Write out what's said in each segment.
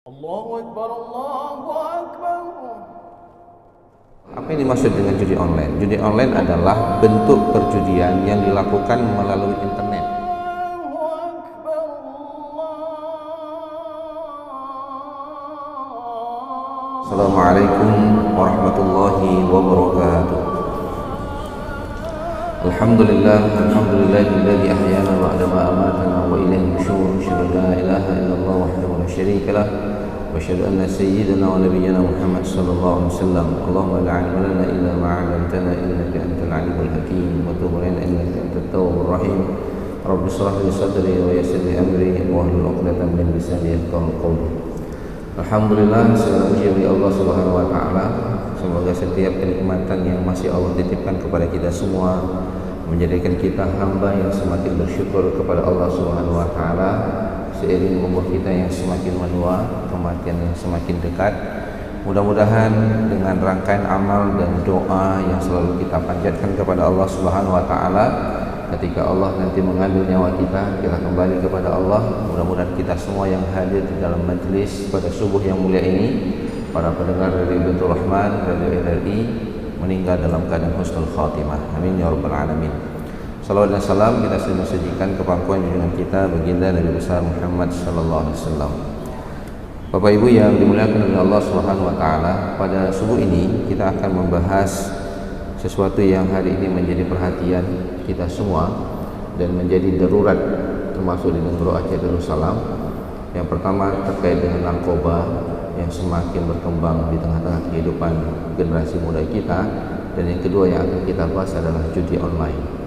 Allahu Akbar, Allahu Akbar. Apa yang dimaksud dengan judi online? Judi online adalah bentuk perjudian yang dilakukan melalui internet. Allahu Akbar, Allah. Assalamualaikum warahmatullahi wabarakatuh. Alhamdulillahilladzi ahyana ba'da ma amatana wa ilayhi nusyur. Asyhadu an la ilaha illallah wahdahu la syarika lah wa asyhadu anna sayyidana wa nabiyyana Muhammad sallallahu alaihi wasallam. Allahumma la 'ilma lana illa ma 'allamtana innaka antal 'alimul hakim wa tub 'alaina innaka antat tawwabur rahim. Rabbi shrah li sadri wa yassir li amri wahlul 'uqdatam min lisani yafqahu qawli. Alhamdulillah, segala puji bagi Allah Subhanahu wa taala. Semoga setiap kenikmatan yang masih Allah titipkan kepada kita semua menjadikan kita hamba yang semakin bersyukur kepada Allah Subhanahu wa taala seiring umur kita yang semakin menua, kematian yang semakin dekat. Mudah-mudahan dengan rangkaian amal dan doa yang selalu kita panjatkan kepada Allah Subhanahu wa taala, ketika Allah nanti mengambil nyawa kita, kita kembali kepada Allah. Mudah-mudahan kita semua yang hadir di dalam majlis pada subuh yang mulia ini, para pendengar dari Baitur Rahman, Radio RRI, meninggal dalam keadaan husnul khatimah. Amin ya rabbal alamin. Salawat dan salam kita sering sajikan ke pangkuan junjungan kita baginda Nabi besar Muhammad sallallahu alaihi wasallam. Bapak Ibu yang dimuliakan oleh Allah Subhanahu wa taala, pada subuh ini kita akan membahas sesuatu yang hari ini menjadi perhatian kita semua dan menjadi darurat termasuk di negara Aceh Darussalam. Yang pertama terkait dengan narkoba yang semakin berkembang di tengah-tengah kehidupan generasi muda kita, dan yang kedua yang akan kita bahas adalah judi online.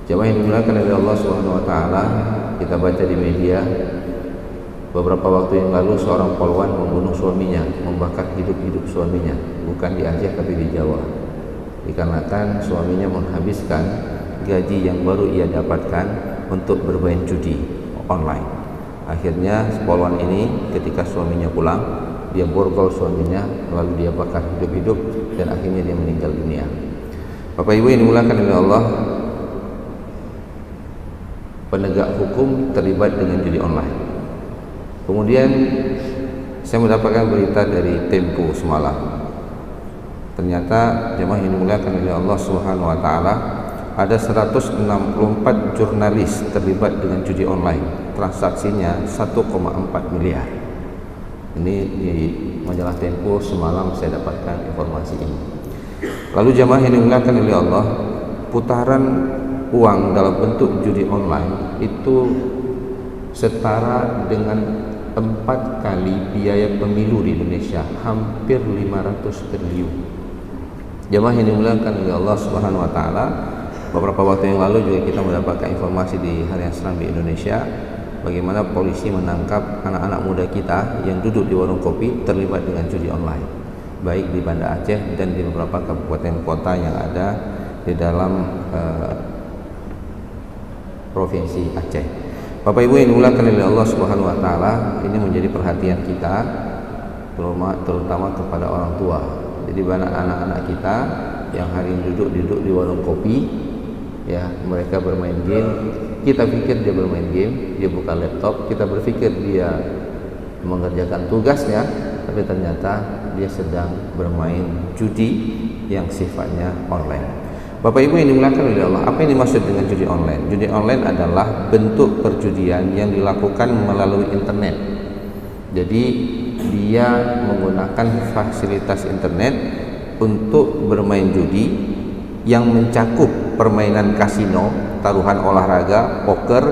Jemaah yang dimuliakan oleh Allah Subhanahu wa taala, kita baca di media beberapa waktu yang lalu seorang polwan membunuh suaminya, membakar hidup-hidup suaminya, bukan di Aceh tapi di Jawa. Dikarenakan suaminya menghabiskan gaji yang baru ia dapatkan untuk bermain judi online. Akhirnya polwan ini ketika suaminya pulang, dia borgol suaminya, lalu dia bakar hidup-hidup, dan akhirnya dia meninggal dunia. Bapak Ibu yang dimuliakan oleh Allah, penegak hukum terlibat dengan judi online. Kemudian saya mendapatkan berita dari Tempo semalam. Ternyata jemaah yang dimuliakan oleh Allah Subhanahu wa taala, ada 164 jurnalis terlibat dengan judi online. Transaksinya 1,4 miliar. Ini di majalah Tempo semalam saya dapatkan informasi ini. Lalu jemaah yang dimuliakan oleh Allah, putaran uang dalam bentuk judi online itu setara dengan 4 kali biaya pemilu di Indonesia, hampir 500 triliun. Jemaah yang dimuliakan oleh Allah Subhanahu wa taala, beberapa waktu yang lalu juga kita mendapatkan informasi di Harian Serambi Indonesia bagaimana polisi menangkap anak-anak muda kita yang duduk di warung kopi terlibat dengan judi online, baik di Banda Aceh dan di beberapa kabupaten kota yang ada di dalam provinsi Aceh. Bapak Ibu yang dimuliakan oleh Allah Subhanahu wa taala, ini menjadi perhatian kita terutama kepada orang tua. Jadi banyak anak-anak kita yang hari ini duduk di warung kopi, ya, mereka bermain game. Kita pikir dia bermain game, dia buka laptop, kita berpikir dia mengerjakan tugasnya, tapi ternyata dia sedang bermain judi yang sifatnya online. Bapak Ibu yang dimuliakan oleh Allah, apa yang dimaksud dengan judi online? Judi online adalah bentuk perjudian yang dilakukan melalui internet. Jadi dia menggunakan fasilitas internet untuk bermain judi yang mencakup permainan kasino, taruhan olahraga, poker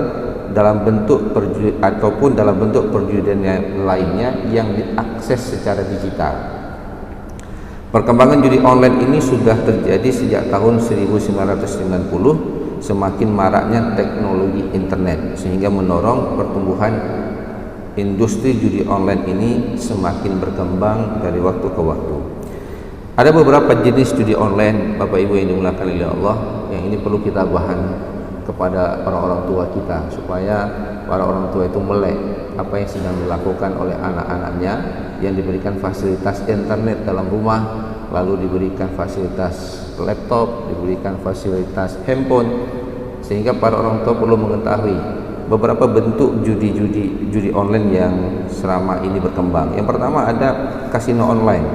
dalam bentuk ataupun dalam bentuk perjudian lainnya yang diakses secara digital. Perkembangan judi online ini sudah terjadi sejak tahun 1990, semakin maraknya teknologi internet sehingga mendorong pertumbuhan industri judi online ini semakin berkembang dari waktu ke waktu. Ada beberapa jenis judi online, Bapak Ibu yang dimuliakan oleh Allah, yang ini perlu kita bahan kepada orang-orang tua kita supaya para orang tua itu melek apa yang sedang dilakukan oleh anak-anaknya yang diberikan fasilitas internet dalam rumah, lalu diberikan fasilitas laptop, diberikan fasilitas handphone, sehingga para orang tua perlu mengetahui beberapa bentuk judi online yang selama ini berkembang. Yang pertama ada kasino online,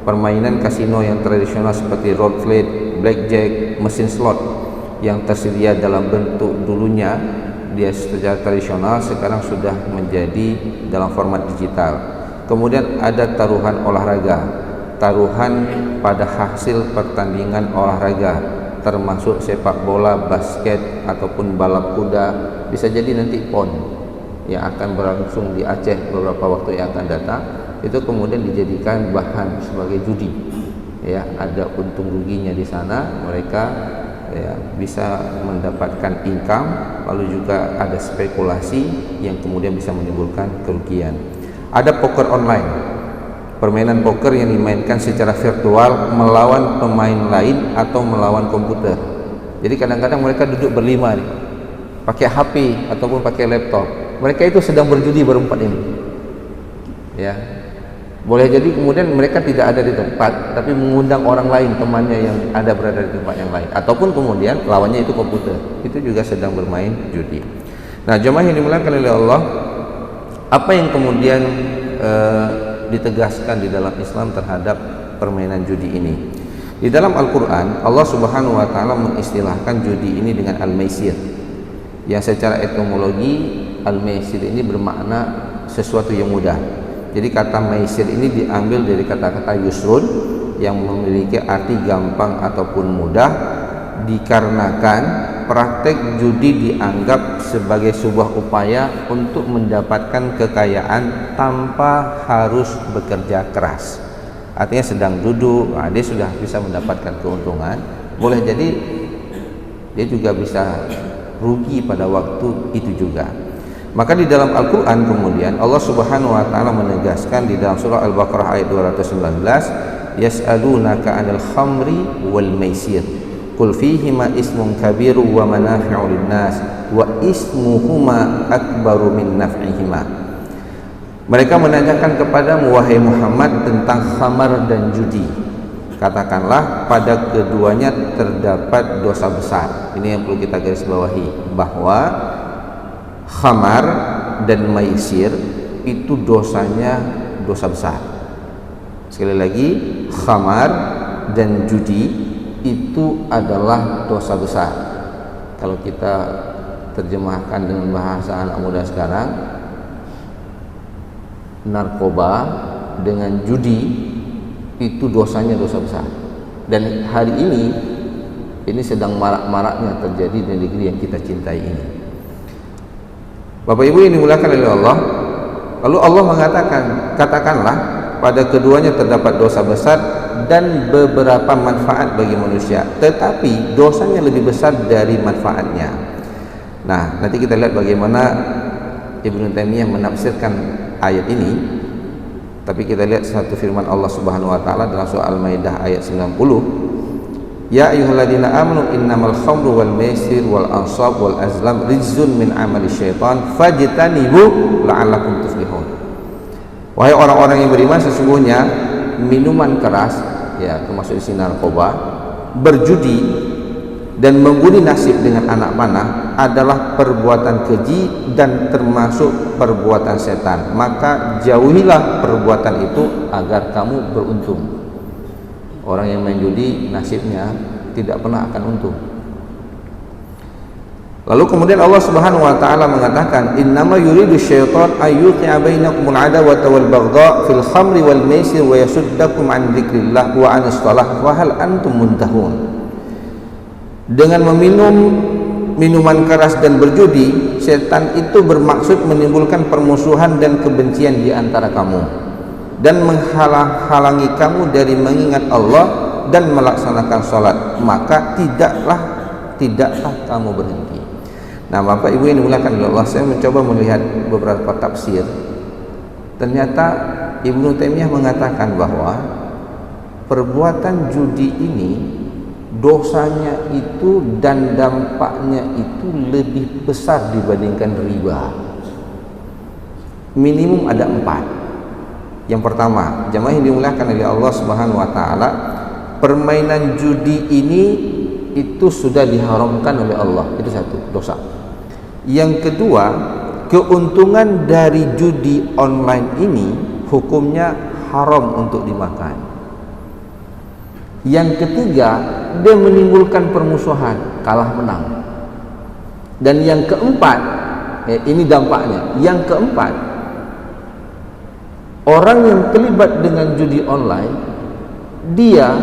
permainan kasino yang tradisional seperti roulette, blackjack, mesin slot yang tersedia dalam bentuk dulunya dia secara tradisional, sekarang sudah menjadi dalam format digital. Kemudian ada taruhan olahraga, taruhan pada hasil pertandingan olahraga, termasuk sepak bola, basket, ataupun balap kuda, bisa jadi nanti PON yang akan berlangsung di Aceh beberapa waktu yang akan datang, itu kemudian dijadikan bahan sebagai judi. Ya, ada untung ruginya di sana, mereka ya bisa mendapatkan income, lalu juga ada spekulasi yang kemudian bisa menimbulkan kerugian. Ada poker online, permainan poker yang dimainkan secara virtual melawan pemain lain atau melawan komputer. Jadi kadang-kadang mereka duduk berlima nih, pakai HP ataupun pakai laptop. Mereka itu sedang berjudi berempat ini. Ya. Boleh jadi kemudian mereka tidak ada di tempat, tapi mengundang orang lain, temannya yang ada berada di tempat yang lain, ataupun kemudian lawannya itu komputer. Itu juga sedang bermain judi. Nah, jemaah yang dimuliakan oleh Allah, apa yang kemudian ditegaskan di dalam Islam terhadap permainan judi ini? Di dalam Al-Quran, Allah Subhanahu wa Ta'ala mengistilahkan judi ini dengan al-maisir, yang secara etimologi al-maisir ini bermakna sesuatu yang mudah. Jadi kata maisir ini diambil dari kata-kata yusrun yang memiliki arti gampang ataupun mudah, dikarenakan praktek judi dianggap sebagai sebuah upaya untuk mendapatkan kekayaan tanpa harus bekerja keras. Artinya sedang duduk, dia sudah bisa mendapatkan keuntungan. Boleh jadi dia juga bisa rugi pada waktu itu juga. Maka di dalam Al-Quran kemudian Allah Subhanahu wa Ta'ala menegaskan di dalam surah Al-Baqarah ayat 219, yas'alunaka 'anil khamri wal maisir qul fihima ismun kabiru wa manafi'u lin-nas wa ismuhuma akbaru min naf'ihima. Mereka menanyakan kepadamu wahai Muhammad tentang khamar dan judi. Katakanlah pada keduanya terdapat dosa besar. Ini yang perlu kita garis bawahi, bahwa khamar dan maisir itu dosanya dosa besar. Sekali lagi, khamar dan judi itu adalah dosa besar. Kalau kita terjemahkan dengan bahasa anak muda sekarang, narkoba dengan judi itu dosanya dosa besar. Dan hari ini sedang marak-maraknya terjadi di negeri yang kita cintai ini. Bapak Ibu yang dimuliakan oleh Allah, lalu Allah mengatakan, katakanlah pada keduanya terdapat dosa besar dan beberapa manfaat bagi manusia, tetapi dosanya lebih besar dari manfaatnya. Nah, nanti kita lihat bagaimana Ibnu Taimiyah menafsirkan ayat ini. Tapi kita lihat satu firman Allah Subhanahu wa Ta'ala dalam surah Al-Maidah ayat 90. Ya ayyuhalladzina amanu innamal khamru wal maisir wal ansab wal azlam rijzun min amali syaitan fajtanibu la'allakum tuflihun. Wahai orang-orang yang beriman, sesungguhnya minuman keras, ya termasuk isi narkoba, berjudi dan mengundi nasib dengan anak panah adalah perbuatan keji dan termasuk perbuatan setan. Maka jauhilah perbuatan itu agar kamu beruntung. Orang yang main judi nasibnya tidak pernah akan untung. Lalu kemudian Allah Subhanahu wa Ta'ala mengatakan, innama yuridu syaitan ayyuqi'a bainakumul adawata wal baghdha fil khamri wal maisir wa yasuddakum an dzikrillah wa anis shalah wa hal antum muntahun. Dengan meminum minuman keras dan berjudi, setan itu bermaksud menimbulkan permusuhan dan kebencian di antara kamu dan menghalang-halangi kamu dari mengingat Allah dan melaksanakan sholat, maka tidaklah kamu berhenti. Nah, Bapak Ibu yang dimuliakan oleh Allah, saya mencoba melihat beberapa tafsir. Ternyata Ibnu Taimiyah mengatakan bahwa perbuatan judi ini dosanya itu dan dampaknya itu lebih besar dibandingkan riba. Minimum ada 4. Yang pertama, jamaah yang dimuliakan oleh Allah Subhanahu wa Ta'ala, permainan judi ini itu sudah diharamkan oleh Allah. Itu satu, dosa. Yang kedua, keuntungan dari judi online ini hukumnya haram untuk dimakan. Yang ketiga, dia menimbulkan permusuhan, kalah menang. Dan yang keempat, ini dampaknya. Yang keempat, orang yang terlibat dengan judi online, dia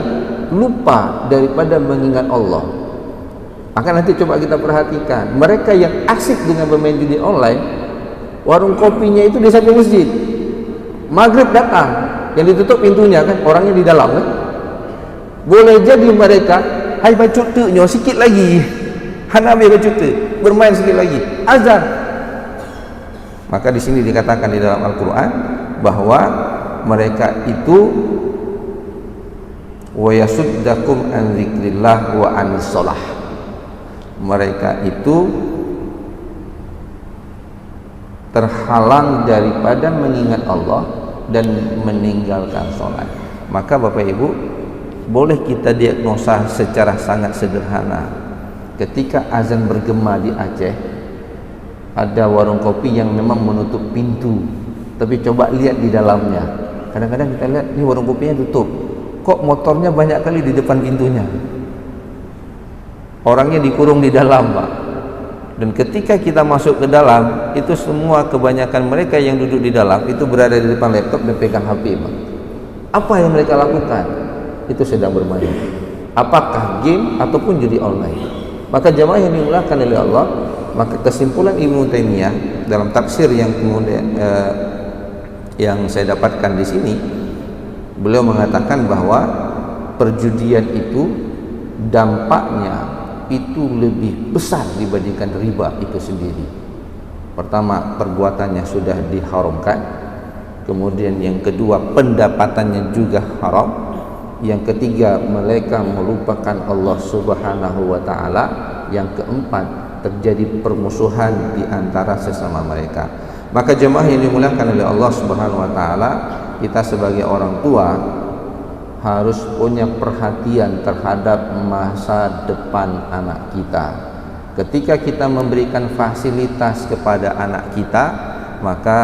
lupa daripada mengingat Allah. Maka nanti coba kita perhatikan, mereka yang asik dengan bermain judi online, warung kopinya itu di samping masjid. Maghrib datang, yang ditutup pintunya kan, orangnya di dalam kan. Boleh jadi mereka, hai bacut tu nyo sikit lagi, hanabi bacut tu, bermain sikit lagi, azan. Maka di sini dikatakan di dalam Al-Quran bahwa mereka itu wa yasuddakum an dzikrillah wa anis shalah. Mereka itu terhalang daripada mengingat Allah dan meninggalkan sholat. Maka Bapak Ibu, boleh kita diagnosa secara sangat sederhana. Ketika azan bergema di Aceh, ada warung kopi yang memang menutup pintu, tapi coba lihat di dalamnya. Kadang-kadang kita lihat ini warung kopinya tutup, kok motornya banyak kali di depan pintunya, orangnya dikurung di dalam, Pak. Dan ketika kita masuk ke dalam, itu semua kebanyakan mereka yang duduk di dalam itu berada di depan laptop dan pegang HP, Pak. Apa yang mereka lakukan? Itu sedang bermain. Apakah game ataupun judi online? Maka jemaah yang dimuliakan oleh Allah, maka kesimpulan Ibnu Taimiyah dalam tafsir yang kemudian yang saya dapatkan di sini, beliau mengatakan bahwa perjudian itu dampaknya itu lebih besar dibandingkan riba itu sendiri. Pertama, perbuatannya sudah diharamkan. Kemudian yang kedua, pendapatannya juga haram. Yang ketiga, mereka melupakan Allah Subhanahu wa taala. Yang keempat, terjadi permusuhan di antara sesama mereka. Maka jemaah yang dimuliakan oleh Allah Subhanahu wa taala, kita sebagai orang tua harus punya perhatian terhadap masa depan anak kita. Ketika kita memberikan fasilitas kepada anak kita, maka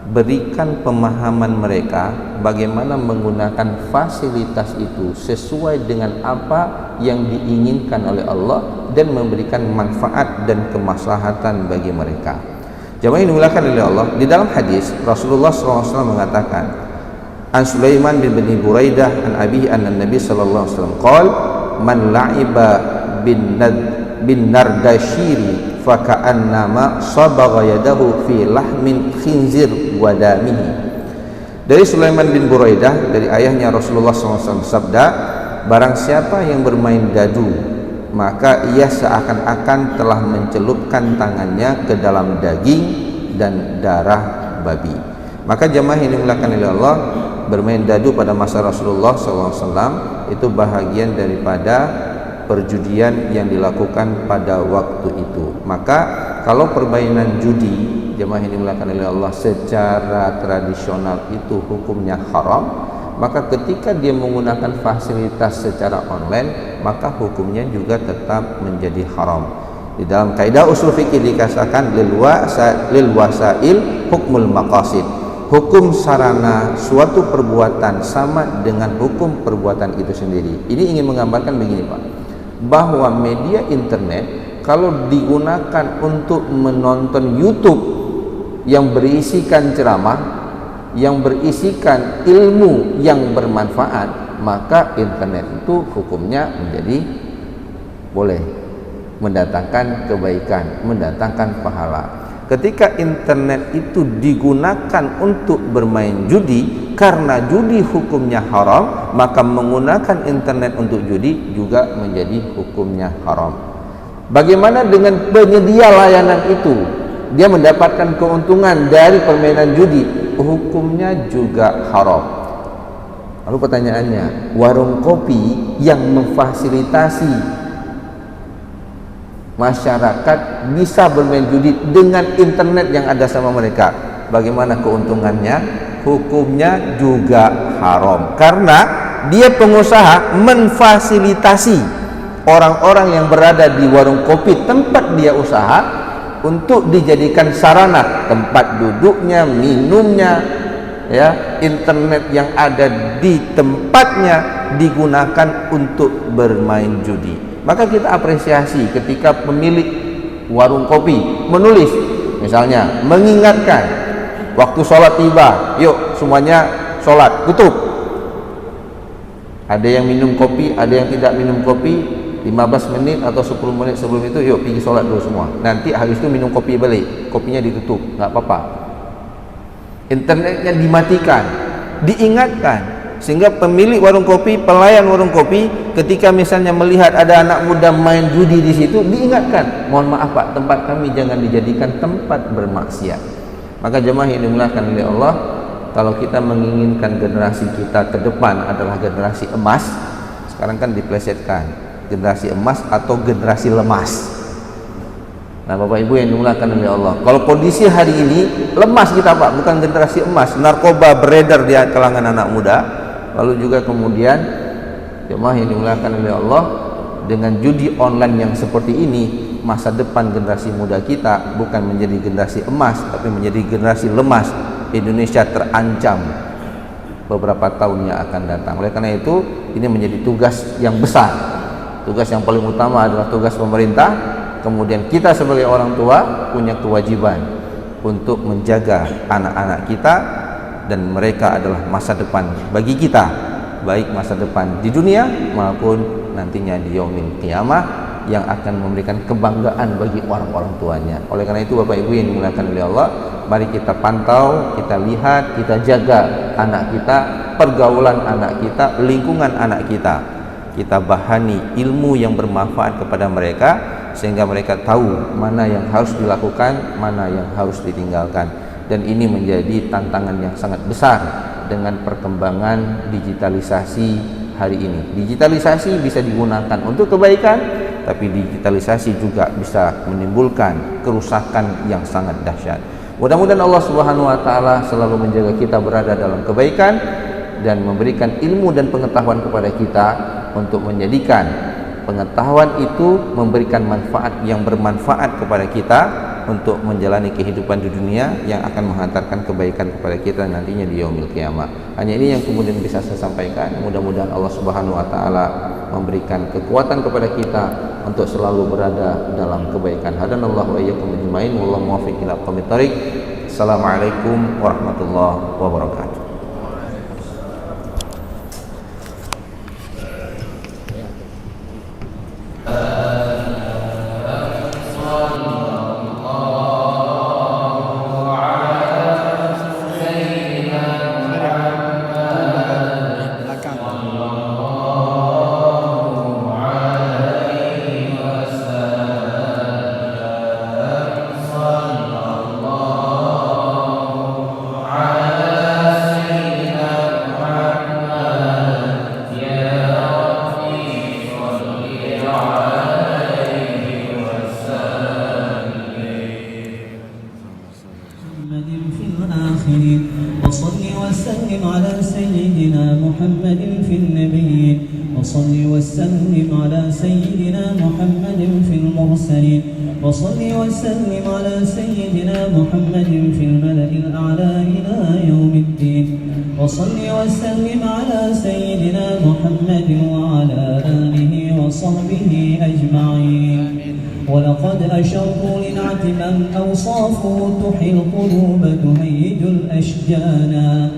berikan pemahaman mereka bagaimana menggunakan fasilitas itu sesuai dengan apa yang diinginkan oleh Allah dan memberikan manfaat dan kemaslahatan bagi mereka. Jemaah yang dimuliakan oleh Allah, di dalam hadis Rasulullah SAW mengatakan, An Sulaiman bin Buraidah an Abi anna Nabi sallallahu alaihi wasallam qala man la'iba bin nardashiri fa ka'annama sabagha yadahu fi lahmin khinzir wa damihi. Dari Sulaiman bin Buraidah, dari ayahnya Rasulullah SAW sabda, barang siapa yang bermain dadu, maka ia seakan-akan telah mencelupkan tangannya ke dalam daging dan darah babi. Maka jemaah yang dimuliakan oleh Allah, bermain dadu pada masa Rasulullah SAW itu bahagian daripada perjudian yang dilakukan pada waktu itu. Maka kalau permainan judi, jemaah yang dimuliakan oleh Allah, secara tradisional itu hukumnya haram, maka ketika dia menggunakan fasilitas secara online, maka hukumnya juga tetap menjadi haram. Di dalam kaidah usul fikih dikatakan lil wasail hukmul maqasid. Hukum sarana suatu perbuatan sama dengan hukum perbuatan itu sendiri. Ini ingin menggambarkan begini, Pak, bahwa media internet kalau digunakan untuk menonton YouTube yang berisikan ceramah, yang berisikan ilmu yang bermanfaat, maka internet itu hukumnya menjadi boleh, mendatangkan kebaikan, mendatangkan pahala. Ketika internet itu digunakan untuk bermain judi, karena judi hukumnya haram, maka menggunakan internet untuk judi juga menjadi hukumnya haram. Bagaimana dengan penyedia layanan itu? Dia mendapatkan keuntungan dari permainan judi, hukumnya juga haram. Lalu pertanyaannya, warung kopi yang memfasilitasi masyarakat bisa bermain judi dengan internet yang ada sama mereka, bagaimana keuntungannya? Hukumnya juga haram, karena dia pengusaha memfasilitasi orang-orang yang berada di warung kopi tempat dia usaha untuk dijadikan sarana tempat duduknya, minumnya, ya, internet yang ada di tempatnya digunakan untuk bermain judi. Maka kita apresiasi ketika pemilik warung kopi menulis, misalnya mengingatkan waktu sholat tiba, yuk semuanya sholat, tutup. Ada yang minum kopi, ada yang tidak minum kopi, 15 menit atau 10 menit sebelum itu, yuk pergi sholat dulu semua. Nanti habis itu minum kopi balik, kopinya ditutup, nggak apa-apa. Internetnya dimatikan, diingatkan, sehingga pemilik warung kopi, pelayan warung kopi, ketika misalnya melihat ada anak muda main judi di situ, diingatkan, mohon maaf Pak, tempat kami jangan dijadikan tempat bermaksiat. Maka jemaah yang dimuliakan oleh Allah, kalau kita menginginkan generasi kita ke depan adalah generasi emas, sekarang kan diplesetkan, generasi emas atau generasi lemas. Nah Bapak Ibu yang dimuliakan oleh Allah, kalau kondisi hari ini lemas kita Pak, bukan generasi emas, narkoba beredar di kalangan anak muda. Lalu juga kemudian jemaah yang dimuliakan oleh Allah, dengan judi online yang seperti ini, masa depan generasi muda kita bukan menjadi generasi emas, tapi menjadi generasi lemas. Indonesia terancam beberapa tahun yang akan datang. Oleh karena itu, ini menjadi tugas yang besar. Tugas yang paling utama adalah tugas pemerintah. Kemudian kita sebagai orang tua punya kewajiban untuk menjaga anak-anak kita, dan mereka adalah masa depan bagi kita, baik masa depan di dunia maupun nantinya di yaumil qiyamah, yang akan memberikan kebanggaan bagi orang-orang tuanya. Oleh karena itu Bapak Ibu yang dimuliakan oleh Allah, mari kita pantau, kita lihat, kita jaga anak kita, pergaulan anak kita, lingkungan anak kita. Kita bahani ilmu yang bermanfaat kepada mereka, sehingga mereka tahu mana yang harus dilakukan, mana yang harus ditinggalkan. Dan ini menjadi tantangan yang sangat besar dengan perkembangan digitalisasi hari ini. Digitalisasi bisa digunakan untuk kebaikan, tapi digitalisasi juga bisa menimbulkan kerusakan yang sangat dahsyat. Mudah-mudahan Allah Subhanahu wa taala selalu menjaga kita berada dalam kebaikan dan memberikan ilmu dan pengetahuan kepada kita untuk menjadikan pengetahuan itu memberikan manfaat yang bermanfaat kepada kita untuk menjalani kehidupan di dunia yang akan menghantarkan kebaikan kepada kita nantinya di yaumil qiyamah. Hanya ini yang kemudian bisa saya sampaikan. Mudah-mudahan Allah Subhanahu wa taala memberikan kekuatan kepada kita untuk selalu berada dalam kebaikan. Hadanallahu wa iyyakum ajmain, wallahu muwaffiq ila aqwamit thoriq. Assalamualaikum warahmatullahi wabarakatuh. وصل وسلم على سيدنا محمد في الملأ الأعلى إلى يوم الدين وصل وسلم على سيدنا محمد وعلى آله وصحبه أجمعين ولقد أشرت لنعت من أوصافه تحيي القلوب تهيج الأشجانا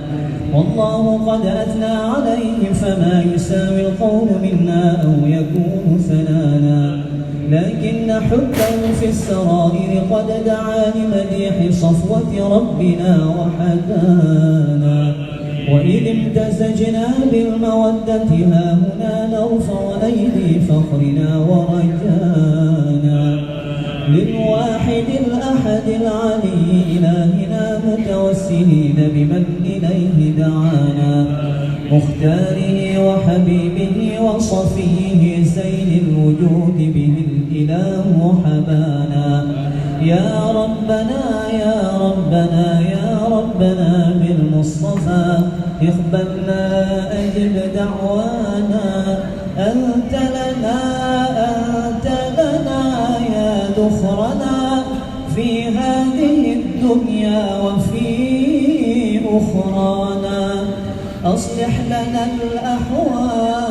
والله قد أثنى عليه فما يساوي القول منا أو يكون ثنانا لكن حبا في السرائر قد دعا لمديح صفوة ربنا وحدانا وإذ امتزجنا بالمودة ها هنا نرفع أيدي فخرنا ورجانا للواحد الأحد العلي إلهنا متوسلين بمن إليه دعانا مختاره وحبيبه وصفيه زين الوجود به الإله حبانا يا ربنا يا ربنا يا ربنا بالمصطفى اقبلنا أجب دعوانا أنت لنا يا ذخرنا شكرانا أصلح لنا الأحوال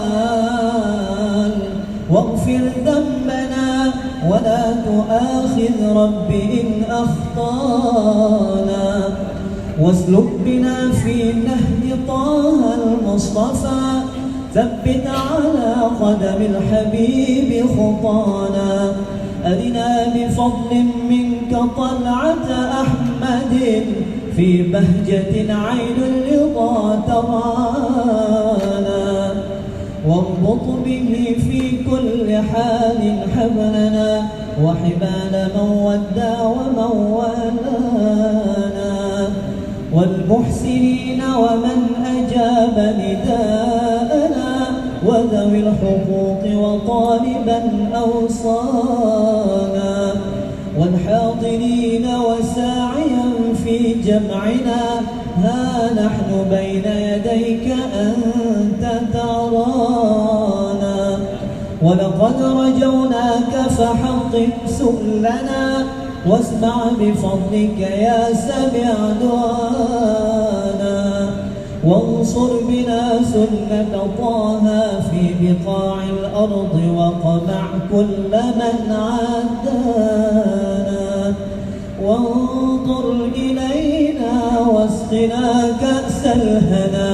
واغفر ذنبنا ولا تؤاخذ رب إن أخطانا واسلك بنا في نهج طه المصطفى ثبت على قدم الحبيب خطانا أرنا بفضل منك طلعة أحمد في بهجة عين الرضا ترانا واربط به في كل حال حبلنا وحبال من ودى ومن والانا والمحسنين ومن أجاب نداءنا وذوي الحقوق وطالبا أوصانا والحاضرين وساعيا في جمعنا ها نحن بين يديك أنت ترانا ولقد رجوناك فحقق سؤلنا واسمع بفضلك يا سميع دعانا وانصر بنا سنة طه في بقاع الأرض وقمع كل من عادانا وانظر إلينا واسقنا كأس الهنا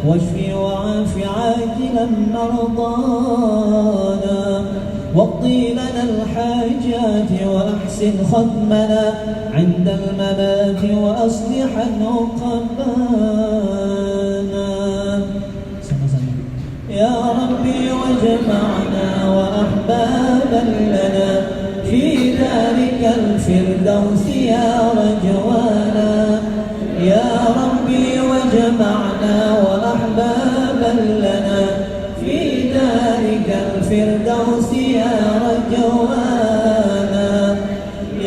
واشف وعاف عاجلا مرضانا واقضي لنا الحاجات وأحسن ختمنا عند الممات وأصلح عقبانا يا ربي وجمعنا وأحبابا لنا في ذلك الفردوس يا رجوانا يا ربي وجمعنا وأحبابا لنا في ذلك الفردوس يا رجوانا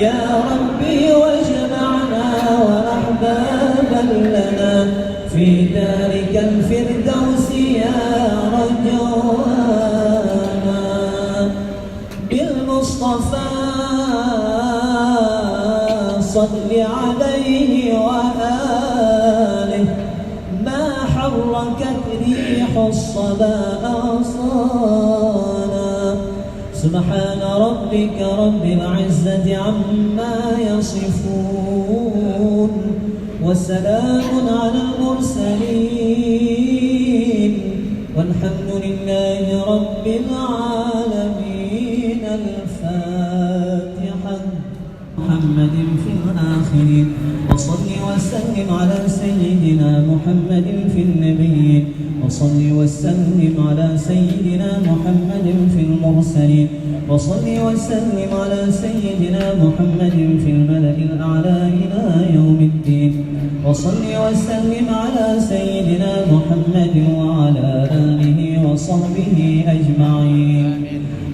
يا ربي وجمعنا وأحبابا لنا في ذلك الفردوس يا رجوانا بالمصطفى صل عليه وآله ما حركت ريح الصبا أغصانا سبحان ربك رب العزة عما يصفون وسلام على المرسلين والحمد لله رب العالمين الفاتحة محمد في الآخرين وصل وسلم على سيدنا محمد في النبيين وصل وسلم على سيدنا محمد في المرسلين وصل وسلم على سيدنا محمد في الملأ الأعلى إلى يوم الدين وصل وسلم على سيدنا محمد وعلى آله وصحبه أجمعين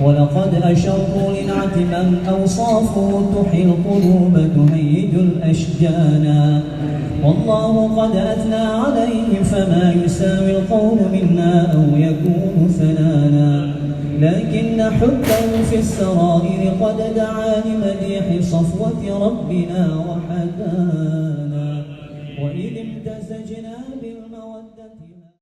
ولقد أشروا لنعت من أوصافه تحيي القلوب تهيج الأشجانا والله قد أثنى عليه فما يساوي القول منا أو يكون ثنانا لكن حبه في السرائر قد دعا لمديح صفوة ربنا وحدانا وإذ امتزجنا